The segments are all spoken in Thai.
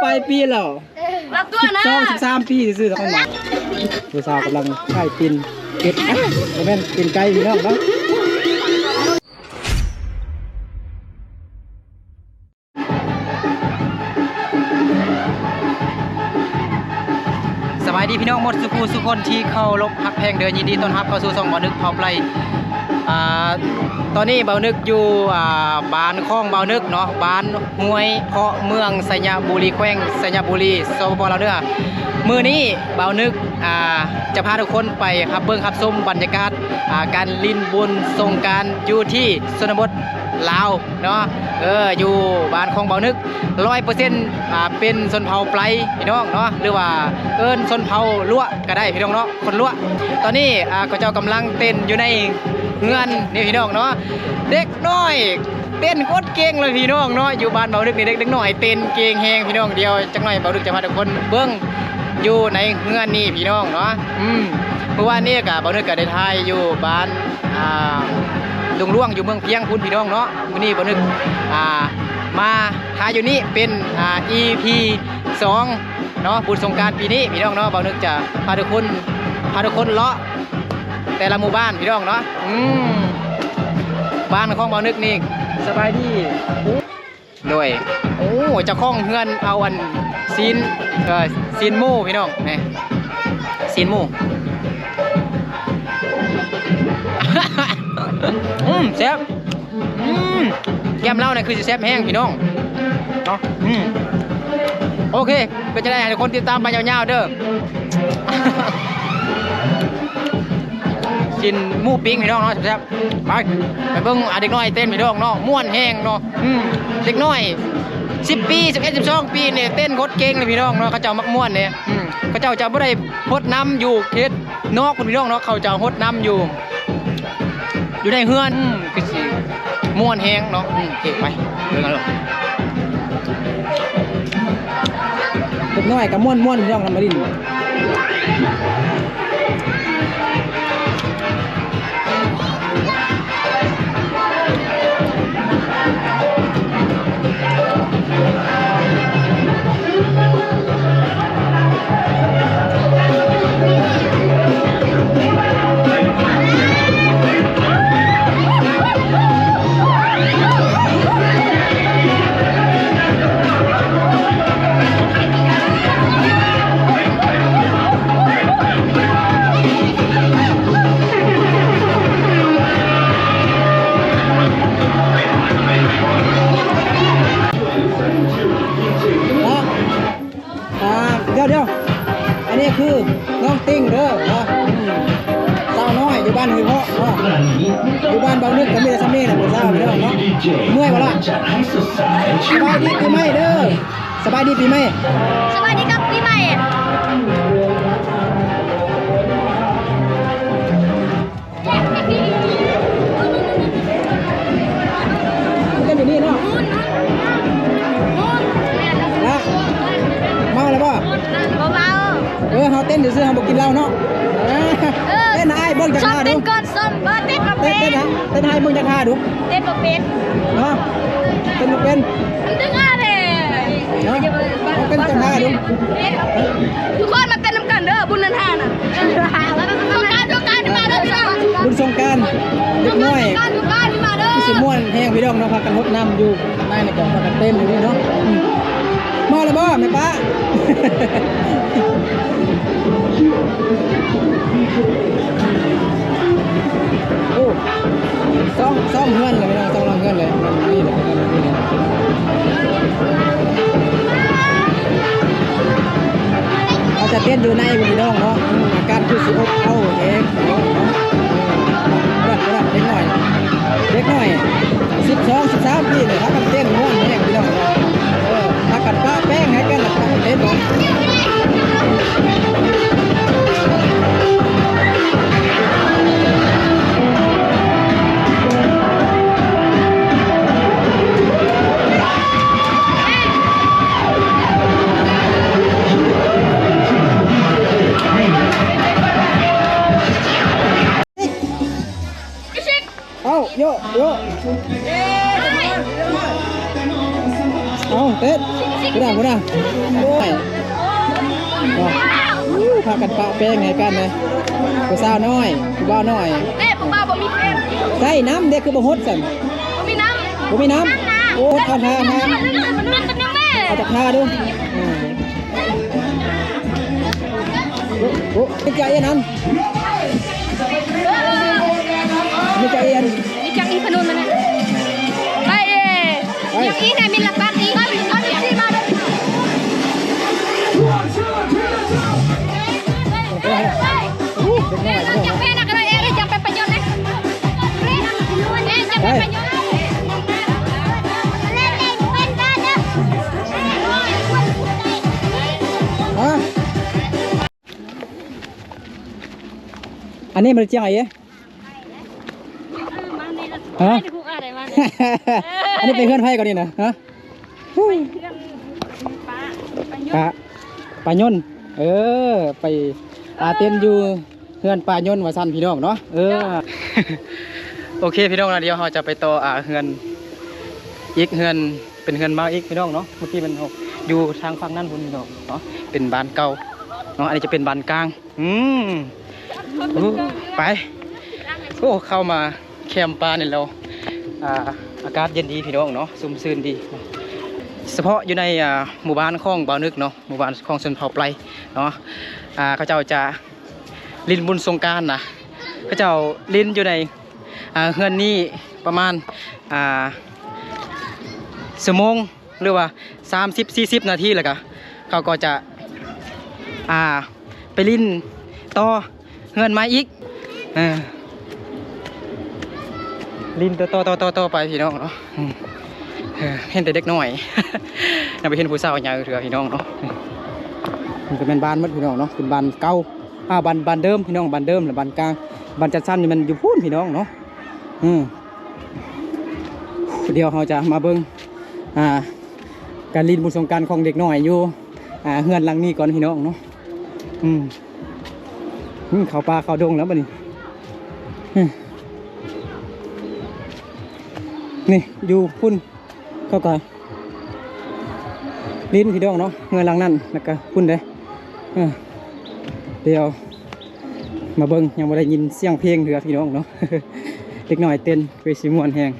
ลายปีแล้วรับตัวนะ12-13 ปีซื่อๆทั้งนั้นผู้สาวกำลังไข่ปินเป็ดบ่แม่นปินไก่พี่น้องเนาะสบายดีพี่น้องหมดสุคนที่เข้ารบฮักแพงเดินยินดีต้อนรับเข้าสู่ช่องบ่าวนึกพร้อมไล่ตอนนี้บ่าวนึกอยู่บ้านคลองบ่าวนึกเนาะบ้านห้วยเพาะเมืองไสยบุรีแขวงไสยบุรีสปปลาวเด้อมื้อนี้บ่าวนึกจะพาทุกคนไปครับเบิ่งครับชมบรรยากาศการลิ้นบุญสงกรานต์อยู่ที่ชนบทลาวเนาะอยู่บ้านของบ่าวนึก 100% เป็นชนเผ่าไพรพี่น้องเนาะหรือว่าชนเผ่าลั่วก็ได้พี่น้องเนาะคนลั่วตอนนี้ก็เจ้ากำลังเต้นอยู่ในเงินนี่พี่น้องเนาะเด็กน้อยเต้นโคตรเก่งเลยพี่น้องเนาะอยู่บ้านบ่าวนึกนี่เด็กน้อยเต้นเก่งแฮงพี่น้องเดียวจังหน่อยบ่าวนึกจะพาทุกคนเบิ่งอยู่ในเงินนี่พี่น้องเนาะเมื่อวานนี้ก็บ่าวนึกก็ได้ถ่ายอยู่บ้านดงล่วงอยู่เมืองเพียงพุ่นพี่น้องเนาะมื้อนี้บ่าวนึกมาถ่ายอยู่นี่เป็นEP 2เนาะบุญสงกรานต์ปีนี้พี่น้องเนาะบ่าวนึกจะพาทุกคนเลาะแต่ละหมู่บ้านพี่น้องเนาะบ้านของบ่าวนึกนี่สบายดีด้วยโอ้เจ้าของเฮือนเอาอันซีนหมูพี่น้องนี่ซีนหมูแซ่บแก้มเหล้าเนี่ยคือจะแซ่บแห้งพี่น้องเนาะโอเคก็จะได้ให้ทุกคนติดตามไปยาวๆเด้อกินหมูปิ้งพี่น้องเนาะแซ่บไปเบิ่งเด็กน้อยเต้นพี่น้องเนาะม่วนแห้งเนาะเด็กน้อย10 ปี11 12 ปีเนี่ยเต้นโคตรเก่งเลยพี่น้องเนาะเขาเจ้ามักม่วนเนี่ยเขาเจ้าจะบ่ได้ฮดน้ำอยู่เขตนอกพี่น้องเนาะเขาเจ้าฮดน้ำอยู่ในเฮือนคือสิม่วนแห้งเนาะเก่งไปเบิ่งกันเลยเด็กน้อยกับม่วนพี่น้องทำมาดินเดี๋ยวอันนี้คือน้องติ้งเด้อเนาะสาวน้อยอยู่บ้านห้วยเพาะเนาะอยู่บ้านบ่าวนึกก็มีแต่ซ้ำนี่แหละผู้สาวเด้อเนาะเมื่อยบ่ล่ะสบายดีปีใหม่เด้อสบายดีปีใหม่สวัสดีครับปีใหม่กันอยู่นี่เนาะเมาแล้วป่ะเขาเต้นซื่อๆเขาบอกกินเหล้าเนาะเต้นให้เบิ้งจากท่าดูเต้นก่อนซ้อมเต้นมาเป็นเต้นให้เบิ้งจากท่าดูเต้นมาเป็นเนาะเต้นมาเป็นตึงอะไรเนาะเต้นจากท่าดูทุกคนมาเต้นน้ำกันเด้อบุญนันทาน่ะสงการที่มาเด้อบุญสงการเล็กน้อยที่มาเด้อที่สิม่วนแห้งพี่น้องเนาะพากันรดน้ำอยู่ในกองพากันเต้นอยู่นี่เนาะมาแล้วบ่แม่ป้าโอ้ซ่อมเพื่อนเลยไม่ต้องซ่อมเพื่อนเลยนี่เลยเขาจะเต้นอยู่ในพี่น้องเนาะอาการคือสิอบเอาเองเด็กหน่อย12-13 ปีเนี่ยถ้ากันเต้นม้วนแห้งพี่น้องถ้ากันป้าแป้งให้กันเต้นเนาะ เอาเต้นกูด่าโอ้ยพากันปะแป้งให้กันเลยกูสาวน้อยกูบ้าน้อย เต้ผมบ้าบ่มีเค็ม ใส่น้ำเด็กคือบ่ฮดสั่น บ่มีน้ำ บ่มีน้ำโอ้เอาทา มันนึงแม่ เอาจากทาดูโอ้ไม่ใจเย็นนั้นไม่ใจเย็น มีจังอีพนุนมันไปเด้ยังอีไหนมีหลักบ้านอีเอาดิสิมาเด้จังแม่นักอะไรจังเป็นประโยชน์นะจังเป็นประโยชน์อันนี้มันเจียงไงฮะอันนี้เป็นเพื่อนไพ่ก่อนนี่นะฮะปลาย่นไปเต้นอยู่เพื่อนปลาย่นว่าสั้นพี่น้องเนาะโอเคพี่น้องนะเดี๋ยวเราจะไปต่อเฮือนอีกเฮือนเป็นเฮือนมาอีกพี่น้องเนาะเมื่อกี้มันอยู่ทางฝั่งนั้นพุ่นพี่น้องเนาะเป็นบ้านเก่าเนาะอันนี้จะเป็นบ้านกลางไปโอ้เข้ามาแคมป์ปลาเนี่ยเราอากาศเย็นดีพี่น้องเนาะซุ่มซื่นดีเฉพาะอยู่ในหมู่บ้านคลองบ่าวนึกเนาะหมู่บ้านคลองชนเผ่าไพรเนาะเขาเจ้าจะลินบุญสงกรานต์นะเขาเจ้าลินอยู่ในเฮือนนี้ประมาณชั่วโมงหรือว่า30-40 นาทีแล้วก็เขาก็จะไปลินต่อเฮือนไม้อีกลินต่อไปพี่น้องเนาะเห็นแต่เด็กน้อยน่าไปเห็นผู้สาวใหญ่เถื่อพี่น้องเนาะมันเป็นบ้านมัดพี่น้องเนาะเป็นบ้านเก่าบ้านเดิมพี่น้องบ้านเดิมหรือบ้านกลางบ้านจัดสรรนี่มันอยู่พูนพี่น้องเนาะเดี๋ยวเราจะมาเบิ่งการลินบุญสงกรานต์ของเด็กน้อยอยู่เฮือนหลังนี้ก่อนพี่น้องเนาะเขาป่าเขาดงแล้วบ่นี่นี่อยู่พุ่นเขาก็ลิ้นพี่น้องเนาะเงินหลังนั่นแล้วก็พุ่นเด้เดี๋ยวมาเบิ้งยังไม่ได้ยินเสียงเพลงเถื่อพี่น้องเนาะ เล็กหน่อยเต้นไปสิมวนแหง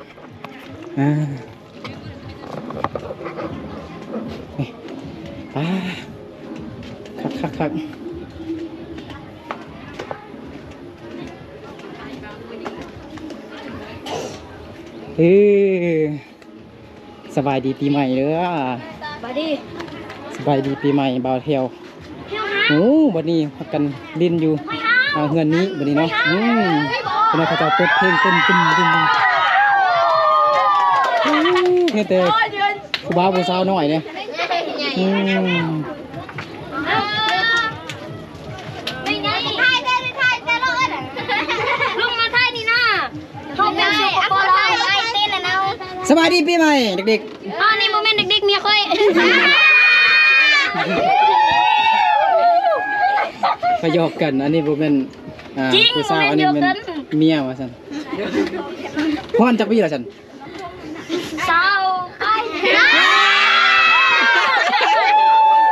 คักสบายดีปีใหม่เด้อสบายดีปีใหม่บ่าวเที่ยวโอ้บัดนี้พักกันลิ้นอยู่เฮือนนี้บัดนี้เนาะเป็นเขาจะเปิดเพลงเต้นตึ้มเนี่ยแต่ผู้บ่าวผู้สาวหน่อยเนี่ยสบายดีปีใหม่เด็กๆนี่โมเมนต์เด็กๆเมียค่อยพยอกกันอันนี้โมเมนต์ผู้สาวอันนี้เป็นเมียว่ะสันพ่อนจักพี่ละสันสาว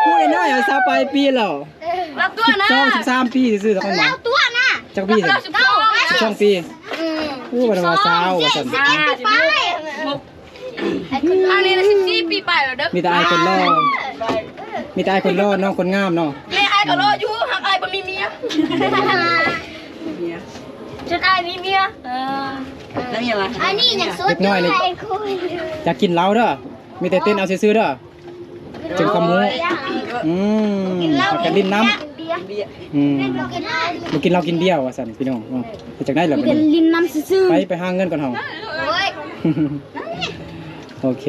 พูดน้อยๆสาวปลายปีแล้ว12-13 ปีซื่อๆตะคนมาตัวน่ะจักพี่สัน12 ปีพูดว่าสาวว่าสันอันนี้14 ปีไปแล้วเด้อมีแต่ไอ้คนรอน้องคนงามเนาะไอ้ก็รออยู่หักไอ้บ่มีเมียฉันไอ้มีเมียแล้วมีอะไรอันนี้อย่างสุดเล็กน้อยนี่จะกินเหล้าเด้อมีแต่เต้นเอาซื่อๆเด้อจึงคำมูกันลิ้นน้ำมากินเหล้ากินเบียร์ว่ะสันพี่น้องไปจากไหนล่ะบัดนี้ลิ้นน้ำซื่อไปหาเงินก่อนเฮาโอเค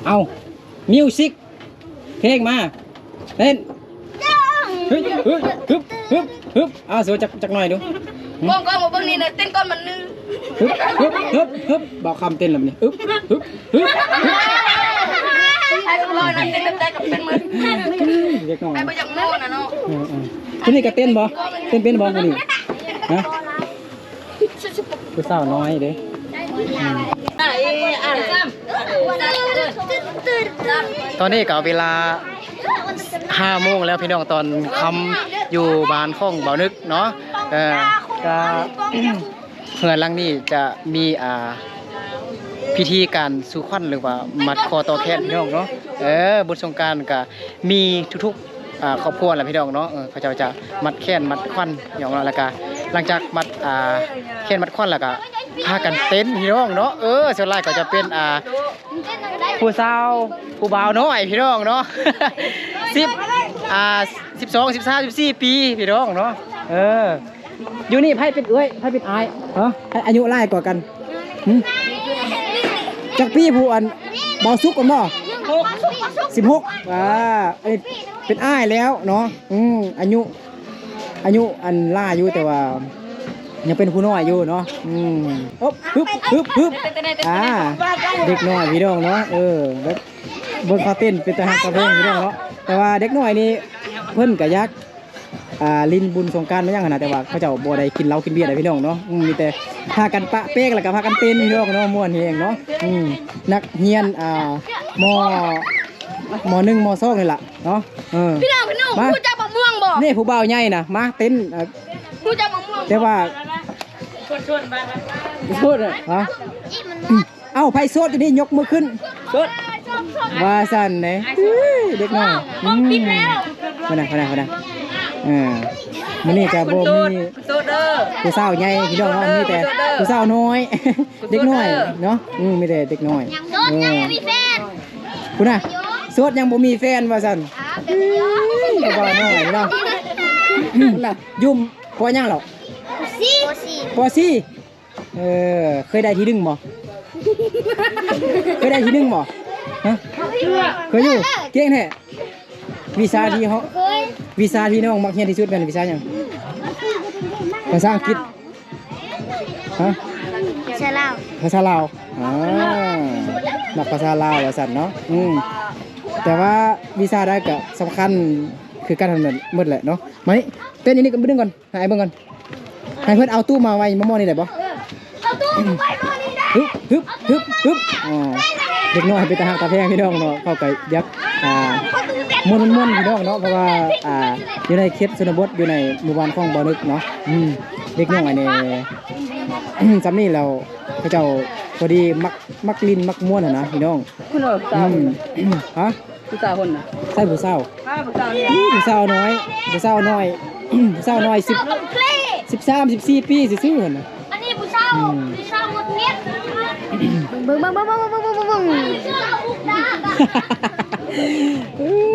เอามิวสิกเพลงมาเล่นฮึบสวยจักหน่อยดูก้องมาเบิ่งนี่นะเต้นก้อนมันนึงฮึบบอกคำเต้นแบบนี้ฮึบไอ้ก็ลอยนะเต้นได้กับเป็นมือเรียกน้องไอ้บ่อยากโม่น่ะเนาะคนนี้ก็เต้นบ่เป็นบ่คนนี้นะผู้สาวน้อยเด้ซ้ำ ตอนนี้ก็เวลา5 โมงแล้วพี่น้องตอนค่ำอยู่บ้านของเบานึกเนาะก็ เฮือนหลังนี้จะมีพิธีการสู่ขวัญหรือว่ามัดคอต่อแขนพี่น้องเนาะบุญสงกรานต์ก็มีทุกๆครอบครัวแหละพี่น้องเนาะเขาจะมัดแขนมัดขวัญอย่างนั้นแล้วก็หลังจากมัดแขนมัดขวัญแล้วก็พากันเต้นพี่น้องเนาะส่วนหลายก็จะเป็นผู้สาวผู้บ่าวน้อยพี่น้องเนาะ12 13 14 ปีพี่น้องเนาะอยู่นี่ไพ่เป็นไพ่เป็นอายอายุไล่กว่ากันจากพี่ผู้อันเบาซุกกันบ่16อันนี้เป็นอ้ายแล้วเนาะอายุอันล่าอยู่แต่ว่ายังเป็นผู้น้อยอยู่เนาะฮึบเด็กน้อยพี่น้องเนาะแล้วเบิ่งเขาเต้นเป็นตาหักตาเพลงพี่น้องเนาะแต่ว่าเด็กน้อยนี่เพิ่นก็ยักลินบุญสงกรานต์ไม่ยังขนาดแต่ว่าเขาเจ้าบ่ได้กินเหล้ากินเบียร์ได้พี่น้องเนาะมีแต่พากันปะเป๊กแล้วก็พากันเต้นพี่น้องเนาะม่วนเฮงเนาะนักเรียนม.1 ม.2นี่ล่ะเนาะพี่น้องผู้จับมะม่วงบ่นี่ผู้บ่าวใหญ่น่ะมาเต้นผู้จับมะม่วงแต่ว่าชวนฮะเอ้าไผโสดอยู่นี่ยกมือขึ้นโสดว่าสั่นไหนเด็กน้อยปิดแล้วมานะมื้อนี้ก็บ่มีผู้สาวใหญ่พี่น้องเนาะมีแต่ผู้สาวน้อยเด็กน้อยเนาะมีแต่เด็กน้อยมีแฟนคุณน่ะโสดยังบ่มีแฟนว่าซั่นก็บ่น้อยเนาะน่ะยุ่มพอยังหรอปอซี่เคยได้ที่1บ่เคยได้ที่1บ่ฮะเคยอยู่เก่งแท้วิชาที่น้องมักเรียนที่สุดเป็นวิชาหยังภาษาอังกฤษฮะภาษาลาวนักภาษาลาวว่าซั่นเนาะแต่ว่าวิชาใดก็สำคัญคือการทำหมดแหละเนาะมานี่เต้นอันนี้ก็เบิ่งก่อนให้เบิ่งก่อนให้เพิ่นเอาตู้มาไว้มอนี่ได้บ่เอาตู้ไว้มอนี่ได้ฮึบเด็กน้อยเป็นตาหักตาแพงพี่น้องเนาะเข้าไปยักม่วนพี่น้องเนาะเพราะว่าอยู่ในเขตชนบทอยู่ในหมู่บ้านของบ่อนึกเนาะเด็กน้อยนี่จำนี่เราเขาเจ้าพอดีมักลินมักม่วนนะพี่น้องคุณสาวฮะผู้สาวคนน่ะใช่ผู้สาวผู้สาวน้อยผู้สาวน้อย13 14 ปีซื่อๆหั่นน่ะอันนี้ผู้สาวหมดเม็ดเบิ่ง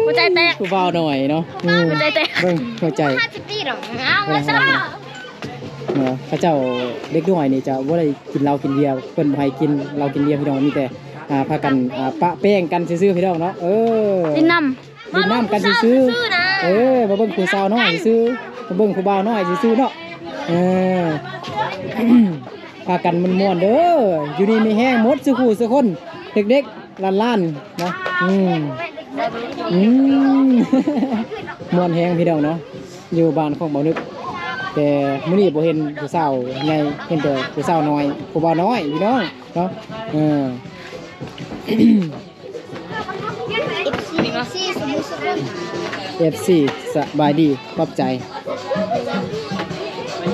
หัวใจแตกผู้บ่าวหน่อยเนาะหัวใจแตกเบิ่งหัวใจ50 ปีหรอเอาซะพระเจ้าเด็กน้อยนี่จะบ่ได้กินเหล้ากินเบียร์เพิ่นบ่ให้กินเหล้ากินเบียร์พี่น้องมีแต่พากันปะแป้งกันซื่อๆพี่น้องเนาะดินน้ำกันซื่อๆมาเบิ่งผู้สาวน้อยซื่อมาเบิ่งผู้บ่าวน้อยซื่อๆเนาะพากันม่วนๆเด้ออยู่นี่มีแห้งหมดสุขุสุคนเด็กๆล้านๆเนาะม่วนแห้งพี่น้องเนาะอยู่บ้านของเบานึกแต่มื้อนี้บ่เห็นผู้สาวใหญ่เห็นแต่ผู้สาวน้อยผู้บ่าวน้อยพี่น้องเนาะFC สบายดีขอบใจ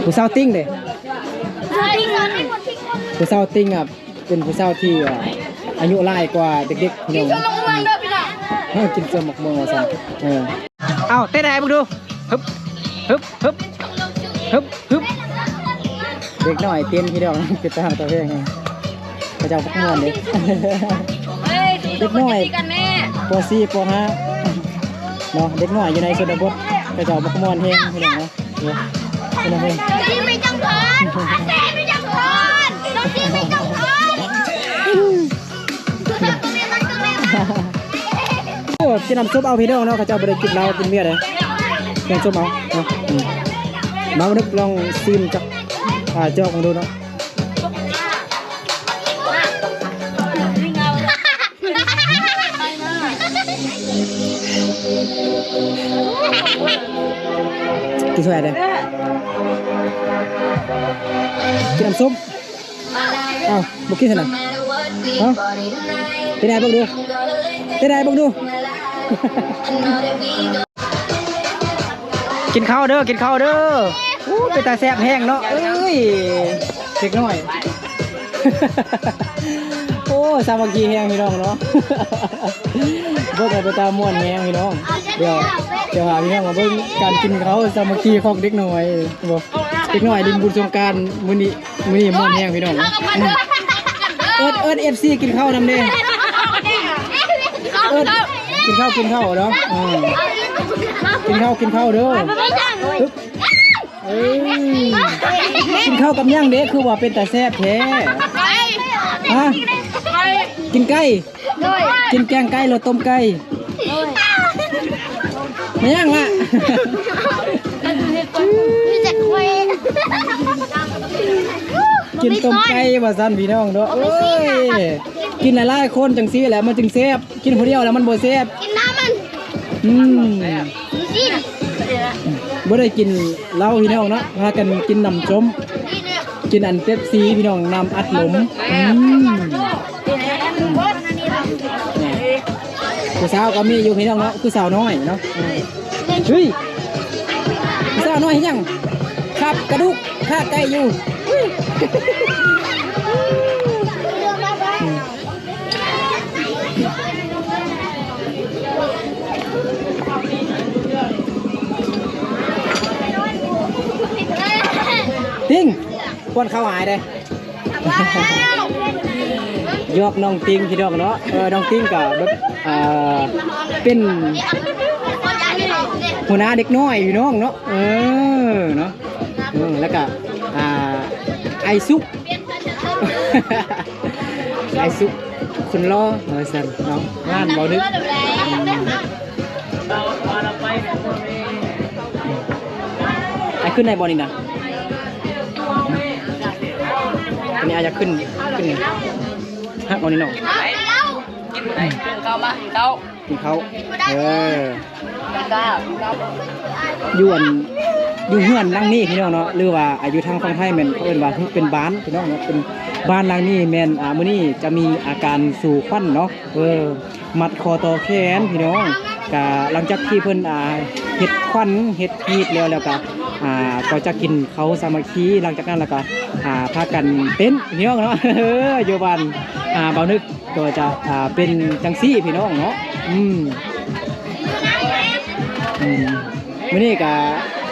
ผู้สาวติ้งเด้ผู้สาวติ้งเป็นผู้สาวที่อายุหลายกว่าเด็กๆพี่น้องกินส้มหมกม่วงว่าซั่นเอ้าเต้นให้มึงดูฮึบเด็กน้อยเต้นพี่น้องเป็นตาตัวแพงพระเจ้าพักม่วนเด้เด็กน้อยป.4 ป.5เนาะเด็กน้อยอยู่ในชนบทพระเจ้าพักม่วนแฮงพี่น้องเนาะเป็นอะไรไม่จังพรไม่จังพรน้องจีไม่จังพรกินน้ำซุปเอาพี่น้องเนาะเขาเจ้าบ่ได้กินเหล้ากินเบียร์เลยกินน้ำซุปเอาเนาะมานึกลองซิมจักจอกมาดูเนาะกินช่วยได้กินน้ำซุปบุกกินสินะเป็นไงบ้างดู ได้ได้บังดู กินข้าวเด้อกินข้าวเด้ออู้ไปตาแซ่บแห้งเนาะเอ้ยเด็กน้อย โอ้สามัคคีแห้งพี่น้องเนาะ เบิ่งไปตาม่วนแห้งพี่น้องเดี๋ยวหาพี่น้องมาเบิ่งการกินข้าวสามัคคีของเด็กน้อยบ่เด็กน้อยดินบุญสงกรานต์มื้อนี้ม่วนแห้งพี่น้องเอิ้น FC กินข้าวนำเด้เอิ้นกินข้าวเนาะกินข้าวเด้อเอ้ยกินข้าวกับย่างเด้คือว่าเป็นตาแซ่บแท้ฮะกินไก่กินแกงไก่หรือต้มไก่ไม่ย่างละกินต้มไก่ว่าซั่นพี่น้องเด้อเอ้ยกินหลายๆคนจังซี่แหละมันจึงแซ่บกินผู้เดียวแล้วมันบ่แซ่บกินน้ำมันบ่ได้กินเหล้าพี่น้องเนาะพากันกินน้ำส้มกินอันเป๊ปซี่พี่น้องน้ำอัดลมผู้สาวก็มีอยู่พี่น้องเนาะคือสาวน้อยเนาะเฮ้ยสาวน้อยยังขับกระดูกฆ่าไก่อยู่ติ้งป้อนข้าวหายเลยยกน้องติ้งพี่น้องเนาะน้องติ้งกับแบบเป็นหัวหน้าเด็กน้อยพี่น้องเนาะเนาะแล้วก็ไอซุก ไอซุกคนล้อสันเนาะงานบ่นึกไอขึ้นในบ่อนี่นะอันนี้อาจจะขึ้นฮะบ่อนี่เนาะกินข้าวมากินข้าวอยู่เฮือนหลังนี้พี่น้องเนาะหรือว่าอายุทางฝั่งไทยแม่นเขาเอิ้นว่าเป็นบ้านพี่น้องเนาะเป็นบ้านหลังนี้แม่นมื้อนี้จะมีอาการสู่ควันเนาะมัดคอต่อแขนพี่น้องก็หลังจากที่เพิ่นเฮ็ดควันเฮ็ดฮีทแล้วก็ก็จะกินเขาสามัคคีหลังจากนั้นแล้วก็พากันเต้นพี่น้องเนาะอยู่บ้านเบานึกก็จะเป็นจังซี่พี่น้องเนาะมื้อนี้ก็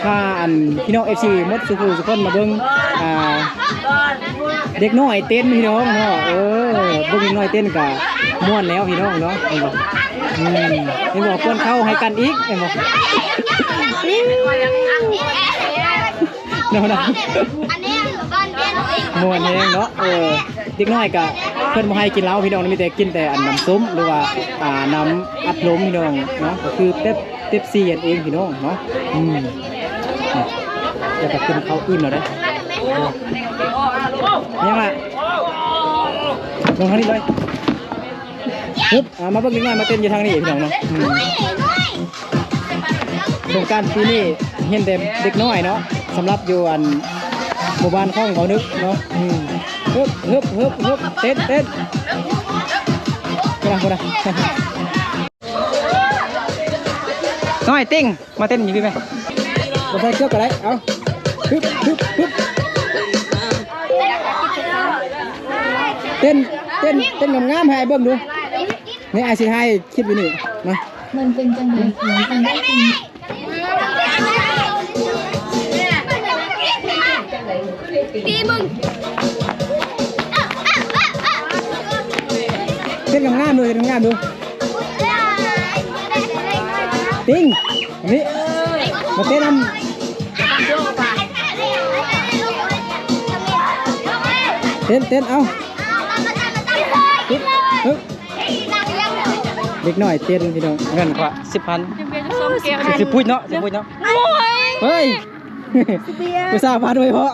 พาอันพี่น้อง FC หมดสุคนมาเบิ่งเด็กน้อยเต้นพี่น้องเนาะเบิ่งเด็กน้อยเต้นก็ม่วนแล้วพี่น้องเนาะเห็นบ่ควรเข้าให้กันอีกเห็นบ่เนาะม่วนแฮงเนาะเด็กน้อยก็เพิ่นบ่ให้กินเหล้าพี่น้องมีแต่กินแต่อันน้ำส้มหรือว่าน้ำอัดลมพี่น้องเนาะก็คือเป๊ปซี่อันเองพี่น้องเนาะจะกินเขาอิ่มแล้วได้ยังล่ะลงทางนี้เลยปึ๊บมาเบิ่งง่ายมาเต้นอยู่ทางนี้พี่น้องเนาะสงกรานต์ปีนี้เห็นแต่เด็กน้อยเนาะสำหรับอยู่อันหมู่บ้านของเขานึกเนาะฮึบเต้นกูนะน้อยติ้งมาเต้นอยู่พี่ไหมมาใส่เชือกก็ได้เอาฮึบเต้นงามๆให้เบิ่งดูนี่ไอซีให้คลิปอยู่นี่มามันเป็นจังเลยเสียงกันได้จริงตีมึงเต้นงามๆดูติ้งนี่มาเต้นนำเต้นเอาเด็กหน่อยเต้นพี่น้องเงินกว่า10,00010 พูดเนาะเฮ้ยกูทราบมาด้วยเพราะ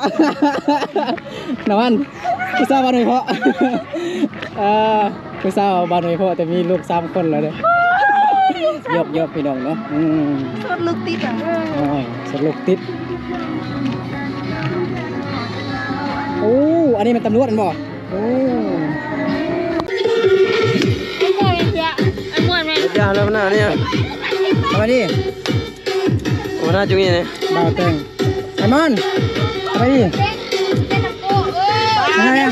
น้ำมันกูทราบมาด้วยเพราะกูทราบมาด้วยเพราะแต่มีลูก3 คนแล้วเด้อยกพี่น้องเนาะสดลูกติดสดลูกติดโอ้อันนี้มันตำรวจอันบ่โอ้ไอ้มวย จานแล้วมันหน้าเนี่ย เอาไปดิ มันหน้าจุ้งยังไง บ่าวแต่งไอ้มอนเอาไปดิมาไง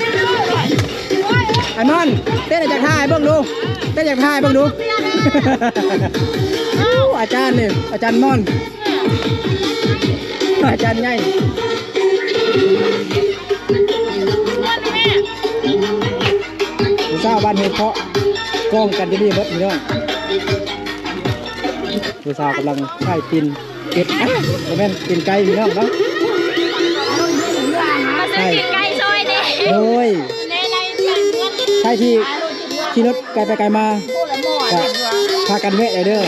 ไอ้มอนเต้นจากท่าให้เบิ่งดูเต้นจากท่าให้เบิ่งดู อาจารย์นี่อาจารย์มอนอาจารย์ใหญ่ผู้สาวบ้านเฮเพาะกล้องกันจะดีเบิดพี่น้องผู้สาวกำลังค่ายปินเก็บโมเมนปินไก่พี่น้องเนาะ มาซื้อกินไก่ซอยดิ โอ้ย ในไรเงิน ใช่ที่ขี่รถไกลไปไกลมาก็พากันแวะเลยเด้อ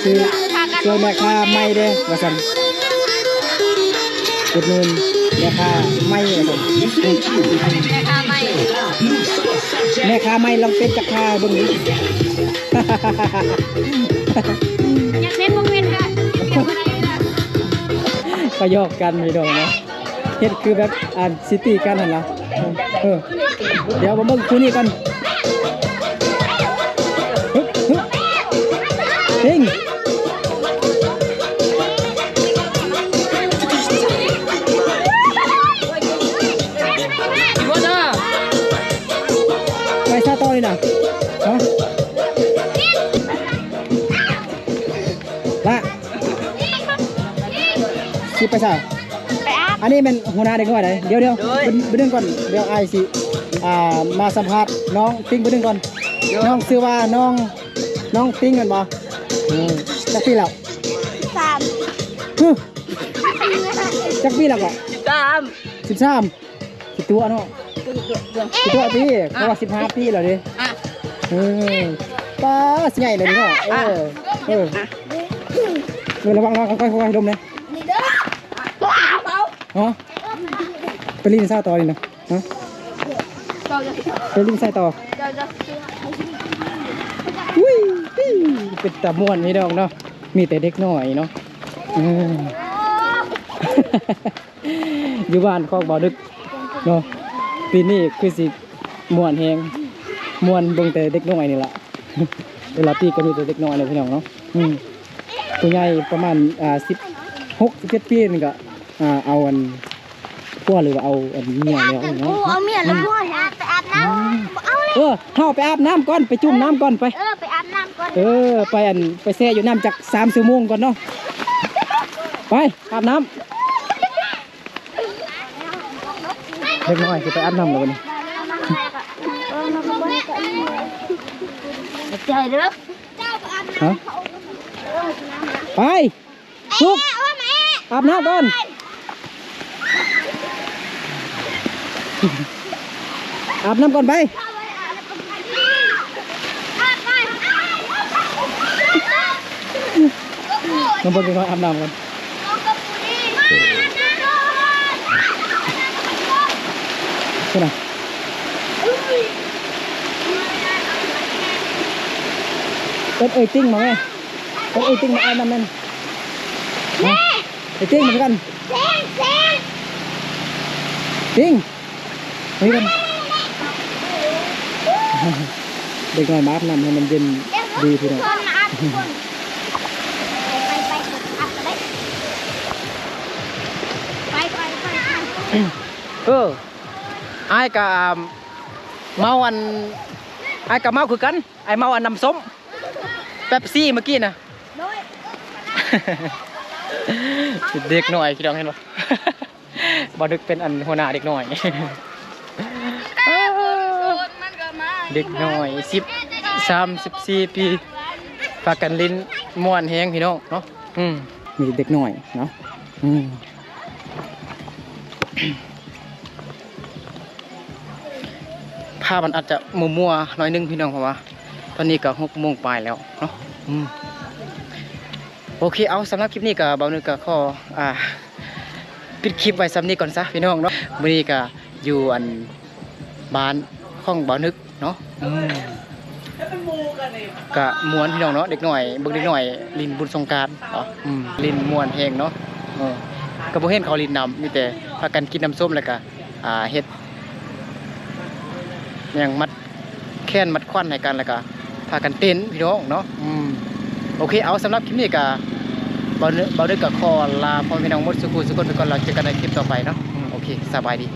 ซื้อช่วยแม่ค้าไม่เด้อว่าสั่นอุดหนุนแม่ค้าไม่ว่าสั่น ราคาไม่ แม่ค้าไม่ลองเต้นจักค้าเบิ่งดิ อยากเล่นโมเมนต์ค่ะเกี่ยวอะไรนะ ก็ยอกกันมีดอกเนาะเฮ็ดคือแบบซิตี้กันหั่นล่ะเดี๋ยวมาเบิ่งคู่นี้กันฮึบฮึบเฮ้งไปซาต่อนี่น่ะฮะละสิไปซะ ไปอาบ อันนี้เป็นหัวหน้าเด็กน้อยไหนเดี๋ยวไปดึงก่อนเดี๋ยวไอสิมาสัมภาษณ์น้องติ้งไปดึงก่อนน้องชื่อว่าน้องติ้งกันบ่จักปีแล้ว 3 ฮึจักปีแล้วก็ 3 13กี่ตัวเนาะกี่ตัวปีเพราะว่า15ปีแล้วดิป้าสิใหญ่เลยเนาะระวังค่อยๆดมเลยฮะไปรีนซ่าต่อเลยนะฮะไปรีนซ่าต่ออุ้ยเป็นตะม่วนนี่ดอกเนาะมีแต่เด็กน้อยเนาะอยู่บ้านคอกบ่อดึกเนาะปีนี้คือสิม่วนแฮงม่วนเบิ่งแต่เด็กน้อยนี่ล่ะเวลาปีก็มีแต่เด็กน้อยเลยพี่น้องเนาะตัวใหญ่ประมาณ16-17 ปีนี่ก็เอาอันพวกหรือว่าเอาอันเมียแล้วเนาะ เอาเมียแล้วพ่อไปอาบน้ำเอาเลย เฮาไปอาบน้ำก่อนไปจุ่มน้ำก่อนไป ไปอาบน้ำก่อน ไปแช่อยู่น้ำจาก3 ชั่วโมงก่อนเนาะไปอาบน้ำเล็กน้อยคือไปอาบน้ำแล้ววันนี้ ใจเด้อ ฮะไปลุกอาบน้ำก่อนอาบน้ำก่อนไปน้องบอลไปอาบน้ำก่อนใช่ไหมเป็นติ้งมาไหมเป็นติ้งมาอาบน้ำนั่นติ้งมากันติ้งนี่กันเด็กน้อยมาอาบน้ำให้มันเย็นดีทีเดียวไอ้กับเมาอันไอ้กับเมาคือกันไอ้เมาอันน้ำส้มเป๊ปซี่เมื่อกี้นะเด็กหน่อยคิดลองเห็นปะบอดึกเป็นอันหัวหน้าเด็กหน่อยเด็กหน่อย13-14 ปีฝากกันลิ้นม่วนแฮงพี่น้องเนาะมีเด็กหน่อยเนาะภาพมันอาจจะมัวๆหน่อยนึงพี่น้องเพราะว่าตอนนี้ก็6 โมงปลายแล้วเนาะโอเคเอาสำหรับคลิปนี้ก็เบาหนึ่งก็ขอปิดคลิปไว้สำนี้ก่อนซะพี่น้องเนาะวันนี้ก็อยู่อันบ้านข้องเบานึกเนาะก็ม้วนพี่น้องเนาะเด็กหน่อยเบิ่งเด็กหน่อยลินบุญสงกรานต์เนาะลินม้วนเพลงเนาะก็บ่เห็นเขาลินนำมีแต่พากันกินน้ำส้มแล้วก็เฮ็ดอย่างมัดแค้นมัดควันให้กันแล้วก็ พากันเต้นพี่น้องเนาะโอเคเอาสำหรับคลิปนี้ก็เบาเด้อก็ขอลาพ่อพี่น้องหมดสุขุสุขคนไปก่อนเราเจอกันในคลิปต่อไปเนาะโอเคสบายดี